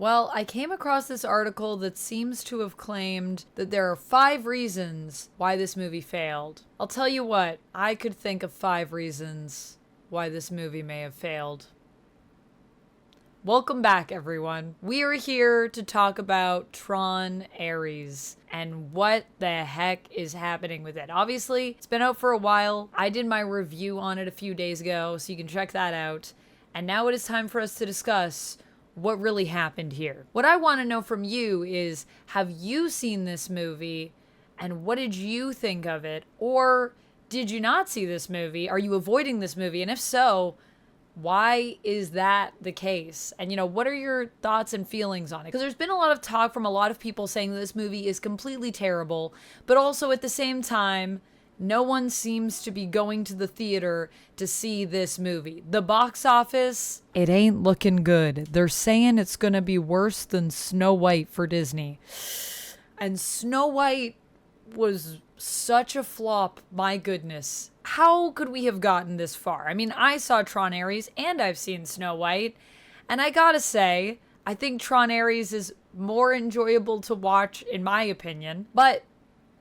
Well, I came across this article that seems to have claimed that there are 5 reasons why this movie failed. I'll tell you what, I could think of 5 reasons why this movie may have failed. Welcome back, everyone. We are here to talk about Tron Ares and what the heck is happening with it. Obviously, it's been out for a while. I did my review on it a few days ago, so you can check that out. And now it is time for us to discuss what really happened here. What I want to know from you is, have you seen this movie and what did you think of it? Or did you not see this movie? Are you avoiding this movie? And if so, why is that the case? And, what are your thoughts and feelings on it? Because there's been a lot of talk from a lot of people saying that this movie is completely terrible, but also at the same time, no one seems to be going to the theater to see this movie. The box office, it ain't looking good. They're saying it's gonna be worse than Snow White for Disney. And Snow White was such a flop, my goodness. How could we have gotten this far? I mean, I saw Tron Ares and I've seen Snow White, and I gotta say, I think Tron Ares is more enjoyable to watch in my opinion, but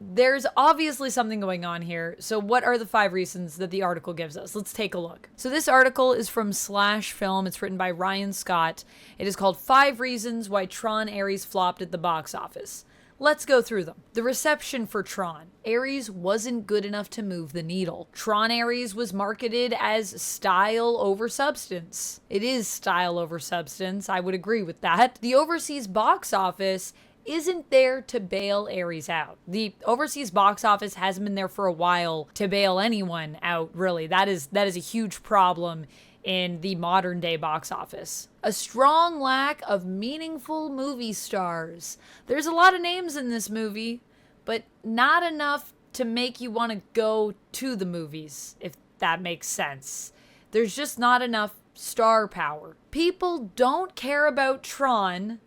there's obviously something going on here. So what are the 5 reasons that the article gives us? Let's take a look. So this article is from Slash Film. It's written by Ryan Scott. It is called 5 Reasons Why Tron Ares Flopped at the Box Office. Let's go through them. The reception for Tron. Ares wasn't good enough to move the needle. Tron Ares was marketed as style over substance. It is style over substance. I would agree with that. The overseas box office isn't there to bail Ares out. The overseas box office hasn't been there for a while to bail anyone out, really. That is a huge problem in the modern day box office. A strong lack of meaningful movie stars. There's a lot of names in this movie, but not enough to make you want to go to the movies, if that makes sense. There's just not enough star power. People don't care about Tron,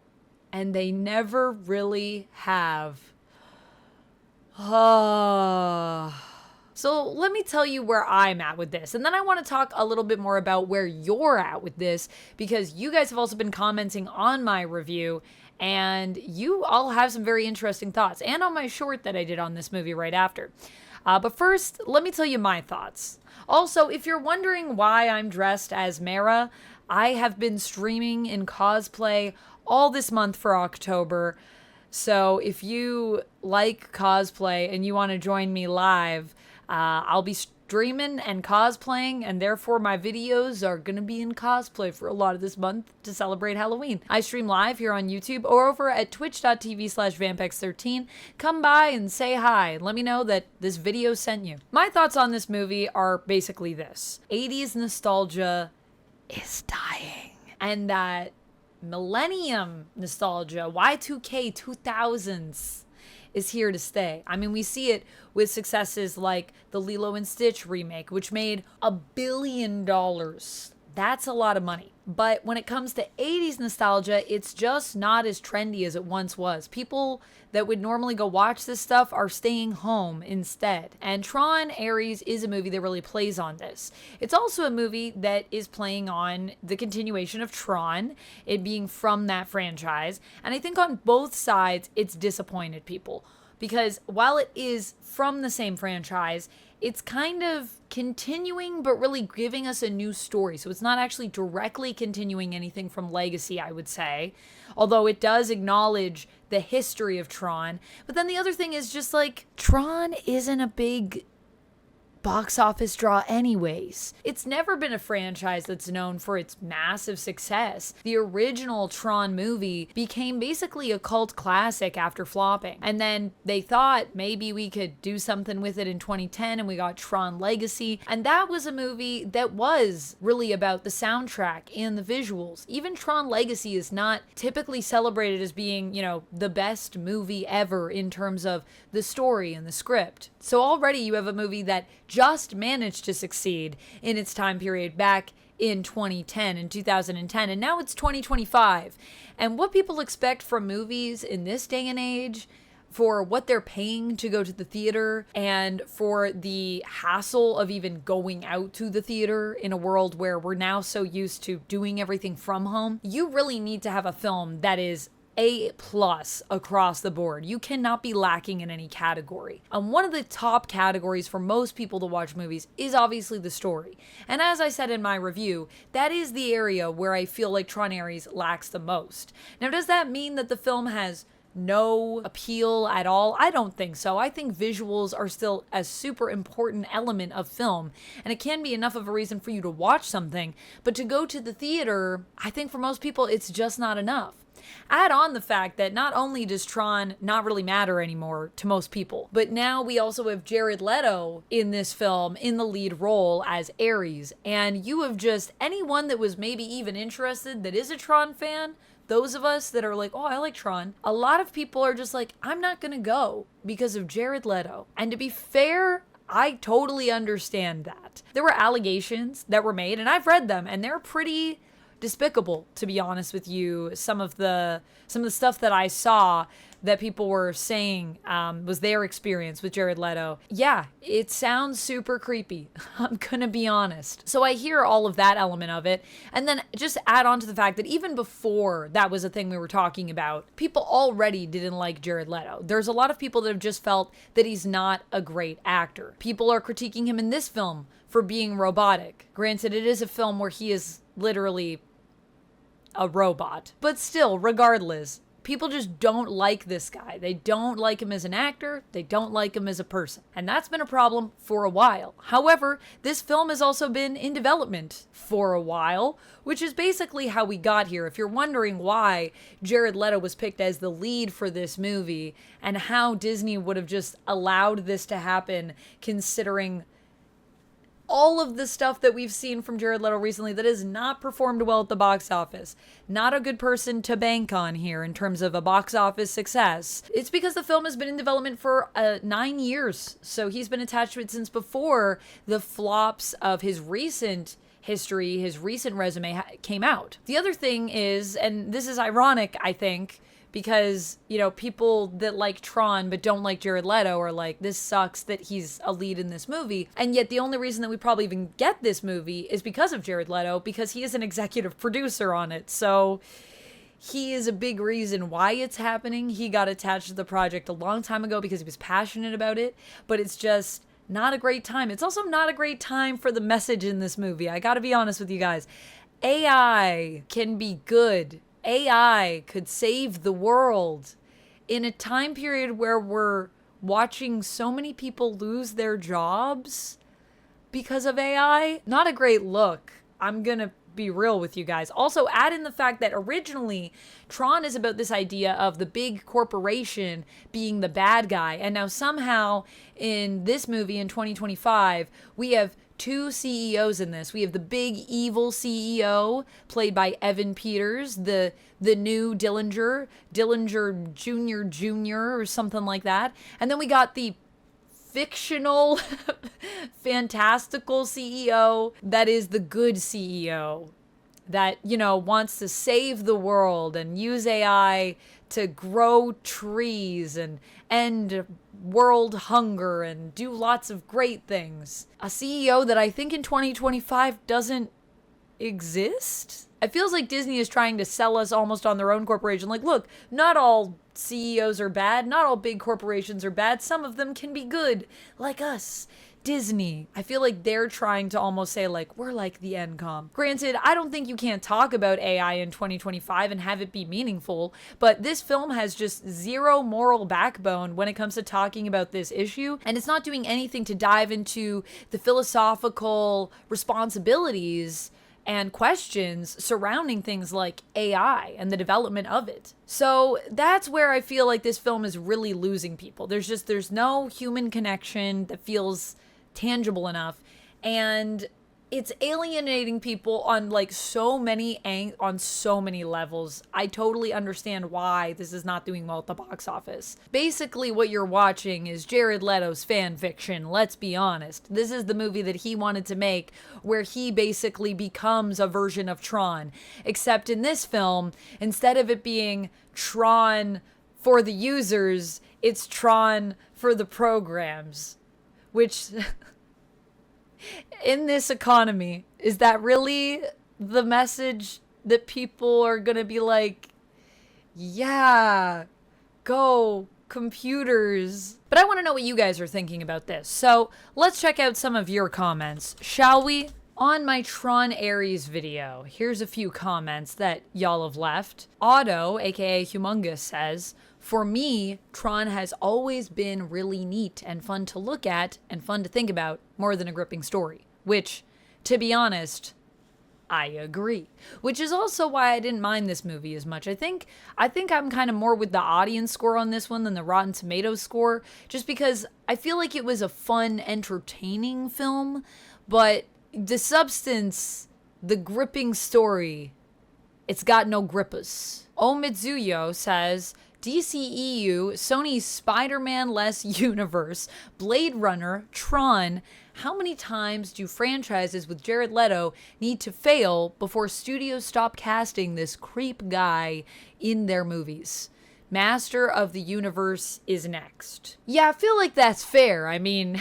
and they never really have. So let me tell you where I'm at with this. And then I want to talk a little bit more about where you're at with this, because you guys have also been commenting on my review and you all have some very interesting thoughts, and on my short that I did on this movie right after. But first, let me tell you my thoughts. Also, if you're wondering why I'm dressed as Mara, I have been streaming in cosplay all this month for October. So if you like cosplay and you want to join me live, I'll be streaming and cosplaying, and therefore my videos are going to be in cosplay for a lot of this month to celebrate Halloween. I stream live here on YouTube or over at twitch.tv/vampex13. Come by and say hi and let me know that this video sent you. My thoughts on this movie are basically this. 80s nostalgia is dying. And that millennium nostalgia, Y2K, 2000s, is here to stay. I mean, we see it with successes like the Lilo and Stitch remake, which made $1 billion. That's a lot of money. But when it comes to 80s nostalgia, it's just not as trendy as it once was. People that would normally go watch this stuff are staying home instead. And Tron Ares is a movie that really plays on this. It's also a movie that is playing on the continuation of Tron, it being from that franchise. And I think on both sides, it's disappointed people. Because while it is from the same franchise, it's kind of continuing, but really giving us a new story. So it's not actually directly continuing anything from Legacy, I would say. Although it does acknowledge the history of Tron. But then the other thing is just like, Tron isn't a big box office draw anyways. It's never been a franchise that's known for its massive success. The original Tron movie became basically a cult classic after flopping. And then they thought maybe we could do something with it in 2010, and we got Tron Legacy. And that was a movie that was really about the soundtrack and the visuals. Even Tron Legacy is not typically celebrated as being, the best movie ever in terms of the story and the script. So already you have a movie that just managed to succeed in its time period back in 2010 and 2010, and now it's 2025. And what people expect from movies in this day and age, for what they're paying to go to the theater and for the hassle of even going out to the theater in a world where we're now so used to doing everything from home, you really need to have a film that is A+ across the board. You cannot be lacking in any category. One of the top categories for most people to watch movies is obviously the story. And as I said in my review, that is the area where I feel like Tron Ares lacks the most. Now, does that mean that the film has no appeal at all? I don't think so. I think visuals are still a super important element of film, and it can be enough of a reason for you to watch something, but to go to the theater, I think for most people it's just not enough. Add on the fact that not only does Tron not really matter anymore to most people, but now we also have Jared Leto in this film in the lead role as Ares, and you have just anyone that was maybe even interested that is a Tron fan, those of us that are like, oh, I like Tron, a lot of people are just like, I'm not gonna go because of Jared Leto. And to be fair, I totally understand that. There were allegations that were made, and I've read them, and they're pretty despicable, to be honest with you. Some of the stuff that I saw that people were saying was their experience with Jared Leto. Yeah, it sounds super creepy. I'm gonna be honest. So I hear all of that element of it. And then just add on to the fact that even before that was a thing we were talking about, people already didn't like Jared Leto. There's a lot of people that have just felt that he's not a great actor. People are critiquing him in this film for being robotic. Granted, it is a film where he is literally a robot. But still, regardless, people just don't like this guy. They don't like him as an actor. They don't like him as a person. And that's been a problem for a while. However, this film has also been in development for a while, which is basically how we got here. If you're wondering why Jared Leto was picked as the lead for this movie and how Disney would have just allowed this to happen, considering all of the stuff that we've seen from Jared Leto recently that has not performed well at the box office. Not a good person to bank on here in terms of a box office success. It's because the film has been in development for 9 years. So he's been attached to it since before the flops of his recent history, his recent resume came out. The other thing is, and this is ironic, I think, because, you know, people that like Tron but don't like Jared Leto are like, this sucks that he's a lead in this movie. And yet the only reason that we probably even get this movie is because of Jared Leto, because he is an executive producer on it. So he is a big reason why it's happening. He got attached to the project a long time ago because he was passionate about it, but it's just not a great time. It's also not a great time for the message in this movie. I gotta be honest with you guys. AI can be good. AI could save the world in a time period where we're watching so many people lose their jobs because of AI. Not a great look. I'm gonna be real with you guys. Also, add in the fact that originally Tron is about this idea of the big corporation being the bad guy, and now somehow in this movie in 2025 we have two CEOs in this. We have the big evil CEO played by Evan Peters, the new Dillinger Jr. or something like that. And then we got the fictional fantastical CEO that is the good CEO that, you know, wants to save the world and use AI to grow trees and end world hunger and do lots of great things. A CEO that I think in 2025 doesn't exist. It feels like Disney is trying to sell us almost on their own corporation. Like, look, not all CEOs are bad. Not all big corporations are bad. Some of them can be good, like us. Disney. I feel like they're trying to almost say, like, we're like the NCOM. Granted, I don't think you can't talk about AI in 2025 and have it be meaningful, but this film has just zero moral backbone when it comes to talking about this issue, and it's not doing anything to dive into the philosophical responsibilities and questions surrounding things like AI and the development of it. So that's where I feel like this film is really losing people. There's no human connection that feels tangible enough, and it's alienating people on like on so many levels. I totally understand why this is not doing well at the box office. Basically what you're watching is Jared Leto's fan fiction, let's be honest. This is the movie that he wanted to make where he basically becomes a version of Tron, except in this film, instead of it being Tron for the users, it's Tron for the programs. Which, in this economy, is that really the message that people are gonna be like, yeah, go computers? But I want to know what you guys are thinking about this. So let's check out some of your comments, shall we? On my Tron Ares video, here's a few comments that y'all have left. Otto, aka Humongous, says, for me, Tron has always been really neat and fun to look at and fun to think about more than a gripping story. Which, to be honest, I agree. Which is also why I didn't mind this movie as much. I think I'm kind of more with the audience score on this one than the Rotten Tomatoes score, just because I feel like it was a fun, entertaining film, but the substance, the gripping story, it's got no grippers. Omitsuyo says, DCEU, Sony's Spider-Man-less universe, Blade Runner, Tron. How many times do franchises with Jared Leto need to fail before studios stop casting this creep guy in their movies? Master of the Universe is next. Yeah, I feel like that's fair. I mean,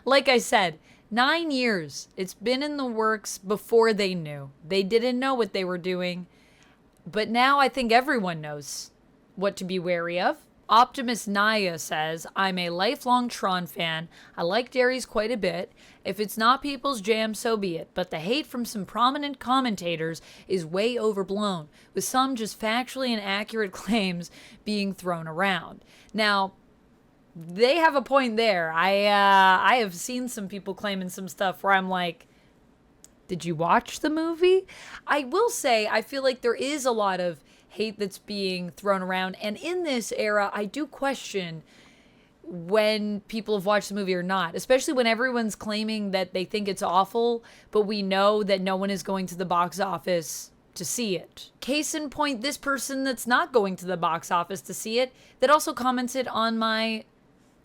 like I said, 9 years. It's been in the works before they knew. They didn't know what they were doing. But now I think everyone knows what to be wary of. Optimus Naya says, I'm a lifelong Tron fan. I like Darius quite a bit. If it's not people's jam, so be it. But the hate from some prominent commentators is way overblown, with some just factually inaccurate claims being thrown around. Now, they have a point there. I have seen some people claiming some stuff where I'm like, did you watch the movie? I will say, I feel like there is a lot of hate that's being thrown around. And in this era, I do question when people have watched the movie or not, especially when everyone's claiming that they think it's awful, but we know that no one is going to the box office to see it. Case in point, this person that's not going to the box office to see it, that also commented on my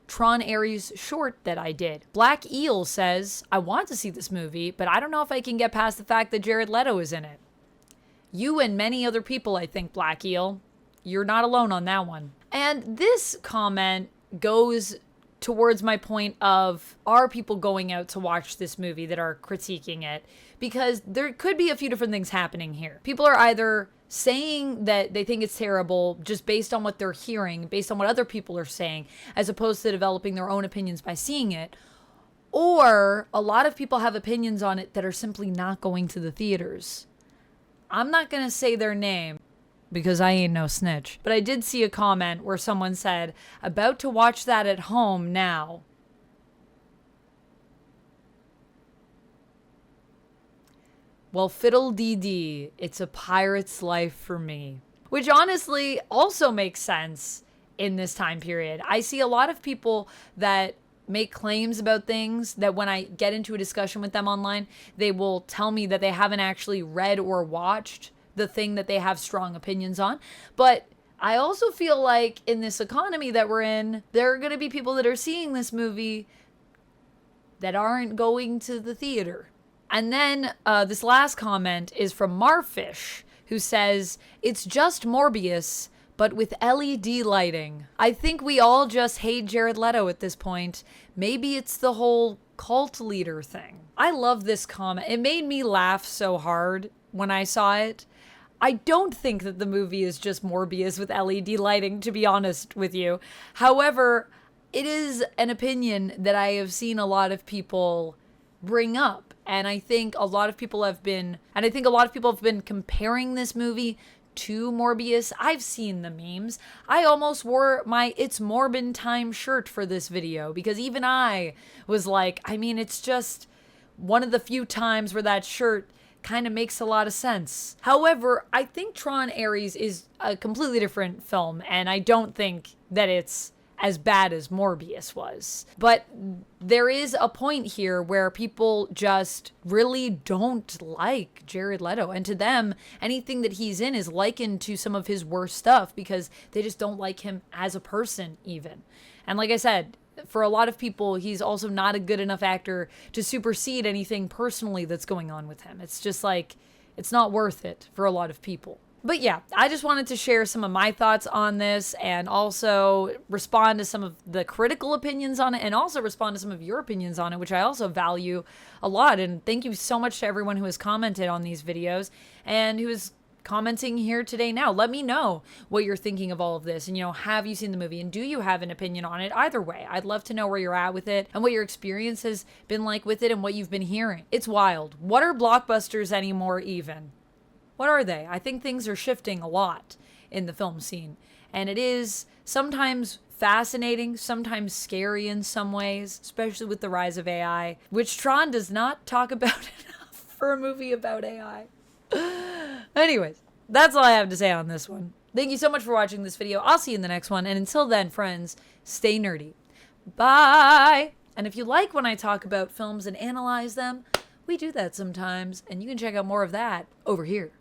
Tron Ares short that I did. Black Eel says, I want to see this movie, but I don't know if I can get past the fact that Jared Leto is in it. You and many other people, I think, Black Eel. You're not alone on that one. And this comment goes towards my point of, are people going out to watch this movie that are critiquing it? Because there could be a few different things happening here. People are either saying that they think it's terrible just based on what they're hearing, based on what other people are saying, as opposed to developing their own opinions by seeing it. Or a lot of people have opinions on it that are simply not going to the theaters. I'm not going to say their name because I ain't no snitch. But I did see a comment where someone said, about to watch that at home now. Well, fiddle dee dee, it's a pirate's life for me. Which honestly also makes sense in this time period. I see a lot of people that make claims about things that when I get into a discussion with them online, they will tell me that they haven't actually read or watched the thing that they have strong opinions on. But I also feel like in this economy that we're in, there are going to be people that are seeing this movie that aren't going to the theater. And then this last comment is from Marfish, who says, it's just Morbius, but with LED lighting. I think we all just hate Jared Leto at this point. Maybe it's the whole cult leader thing. I love this comment. It made me laugh so hard when I saw it. I don't think that the movie is just Morbius with LED lighting, to be honest with you. However, it is an opinion that I have seen a lot of people bring up. And I think a lot of people have been comparing this movie to Morbius. I've seen the memes. I almost wore my It's Morbin Time shirt for this video because even I was like, I mean, it's just one of the few times where that shirt kind of makes a lot of sense. However, I think Tron Ares is a completely different film, and I don't think that it's as bad as Morbius was. But there is a point here where people just really don't like Jared Leto. And to them, anything that he's in is likened to some of his worst stuff because they just don't like him as a person even. And like I said, for a lot of people, he's also not a good enough actor to supersede anything personally that's going on with him. It's just like, it's not worth it for a lot of people. But yeah, I just wanted to share some of my thoughts on this and also respond to some of the critical opinions on it and also respond to some of your opinions on it, which I also value a lot. And thank you so much to everyone who has commented on these videos and who is commenting here today now. Let me know what you're thinking of all of this. And, have you seen the movie and do you have an opinion on it? Either way, I'd love to know where you're at with it and what your experience has been like with it and what you've been hearing. It's wild. What are blockbusters anymore even? What are they? I think things are shifting a lot in the film scene. And it is sometimes fascinating, sometimes scary in some ways, especially with the rise of AI, which Tron does not talk about enough for a movie about AI. Anyways, that's all I have to say on this one. Thank you so much for watching this video. I'll see you in the next one. And until then, friends, stay nerdy. Bye! And if you like when I talk about films and analyze them, we do that sometimes. And you can check out more of that over here.